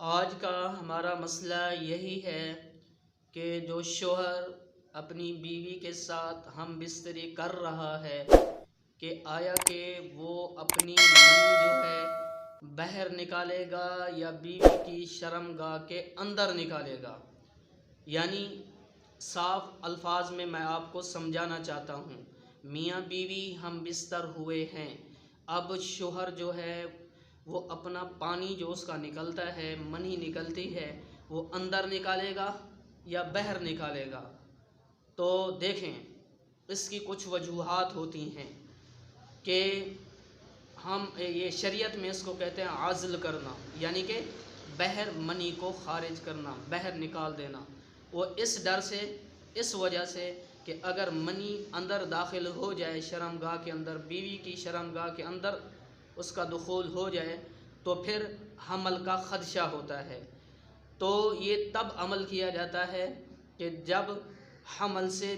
آج کا ہمارا مسئلہ یہی ہے کہ جو شوہر اپنی بیوی کے ساتھ ہم بستری کر رہا ہے کہ آیا کہ وہ اپنی منی جو ہے باہر نکالے گا یا بیوی کی شرمگاہ کے اندر نکالے گا۔ یعنی صاف الفاظ میں آپ کو سمجھانا چاہتا ہوں، میاں بیوی ہم بستر ہوئے ہیں، اب شوہر جو ہے وہ اپنا پانی جو اس کا نکلتا ہے، منی نکلتی ہے، وہ اندر نکالے گا یا باہر نکالے گا۔ تو دیکھیں اس کی کچھ وجوہات ہوتی ہیں کہ ہم یہ شریعت میں اس کو کہتے ہیں عزل کرنا، یعنی کہ باہر منی کو خارج کرنا، باہر نکال دینا۔ وہ اس ڈر سے، اس وجہ سے کہ اگر منی اندر داخل ہو جائے شرمگاہ کے اندر، بیوی کی شرمگاہ کے اندر اس کا دخول ہو جائے تو پھر حمل کا خدشہ ہوتا ہے۔ تو یہ تب عمل کیا جاتا ہے کہ جب حمل سے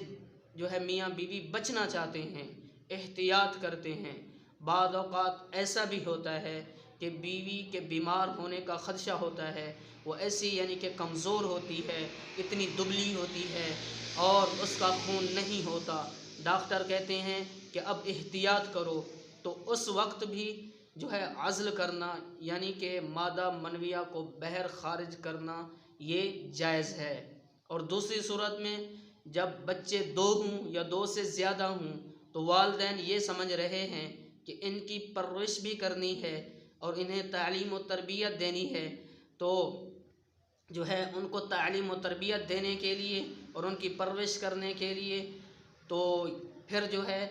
جو ہے میاں بیوی بچنا چاہتے ہیں، احتیاط کرتے ہیں۔ بعض اوقات ایسا بھی ہوتا ہے کہ بیوی کے بیمار ہونے کا خدشہ ہوتا ہے، وہ ایسی یعنی کہ کمزور ہوتی ہے، اتنی دبلی ہوتی ہے اور اس کا خون نہیں ہوتا، ڈاکٹر کہتے ہیں کہ اب احتیاط کرو، تو اس وقت بھی جو ہے عزل کرنا یعنی کہ مادہ منویہ کو باہر خارج کرنا یہ جائز ہے۔ اور دوسری صورت میں جب بچے دو ہوں یا دو سے زیادہ ہوں تو والدین یہ سمجھ رہے ہیں کہ ان کی پرورش بھی کرنی ہے اور انہیں تعلیم و تربیت دینی ہے، تو جو ہے ان کو تعلیم و تربیت دینے کے لیے اور ان کی پرورش کرنے کے لیے تو پھر جو ہے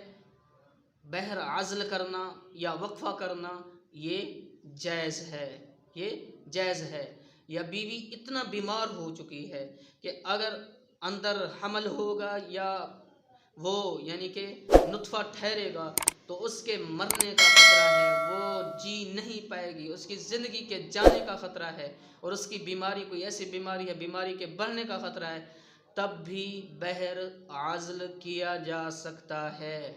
باہر عزل کرنا یا وقفہ کرنا یہ جائز ہے، یہ جائز ہے۔ یا بیوی اتنا بیمار ہو چکی ہے کہ اگر اندر حمل ہوگا یا وہ یعنی کہ نطفہ ٹھہرے گا تو اس کے مرنے کا خطرہ ہے، وہ جی نہیں پائے گی، اس کی زندگی کے جانے کا خطرہ ہے، اور اس کی بیماری کوئی ایسی بیماری ہے، بیماری کے بڑھنے کا خطرہ ہے، تب بھی باہر عزل کیا جا سکتا ہے۔